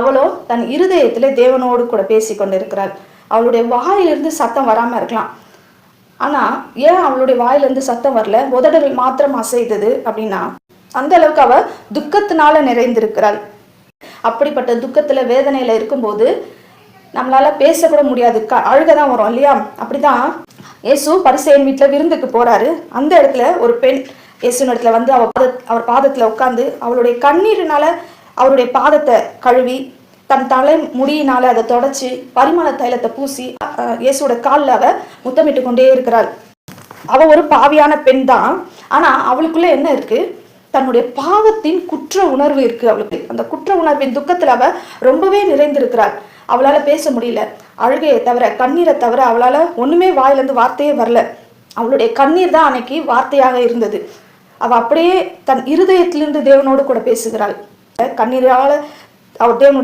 அவளோ தன் இருதயத்திலே தேவனோடு கூட பேசி கொண்டிருக்கிறாள். அவளுடைய வாயிலிருந்து சத்தம் வராம இருக்கலாம். ஆனா ஏன் அவளுடைய வாயிலிருந்து சத்தம் வரல, உதடுகள் மாத்திரம் அசைதது அப்படின்னா, அந்த அளவுக்கு அவ துக்கத்தினால நிறைந்திருக்கிறாள். அப்படிப்பட்ட துக்கத்துல வேதனையில இருக்கும்போது நம்மளால பேசக்கூட முடியாது, அழுகதான் வரும் இல்லையா? அப்படிதான் இயேசு பரிசேயன் வீட்டுல விருந்துக்கு போறாரு. அந்த இடத்துல ஒரு பெண் இயேசுவின் இடத்துல வந்து அவர் பாதத்துல உட்கார்ந்து அவளுடைய கண்ணீரினால அவருடைய பாதத்தை கழுவி தன் தலை முடியினால அதை தொடச்சி பரிமள தைலத்தை பூசி இயேசுவோட காலில் அவ முத்தமிட்டு கொண்டே இருக்கிறாள். அவ ஒரு பாவியான பெண் தான். ஆனா அவளுக்குள்ள என்ன இருக்கு? தன்னுடைய பாவத்தின் குற்ற உணர்வு இருக்கு அவளுக்கு. அந்த குற்ற உணர்வின் துக்கத்துல அவ ரொம்பவே நிறைந்திருக்கிறாள். அவளால பேச முடியல. அழுகையை தவிர, கண்ணீரை தவிர அவளால ஒண்ணுமே வாயிலிருந்து வார்த்தையே வரல. அவளுடைய கண்ணீர் தான் அன்னைக்கு வார்த்தையாக இருந்தது. அவ அப்படியே தன் இருதயத்திலிருந்து தேவனோடு கூட பேசுகிறாள். கண்ணீரால அவர் தேவனுடைய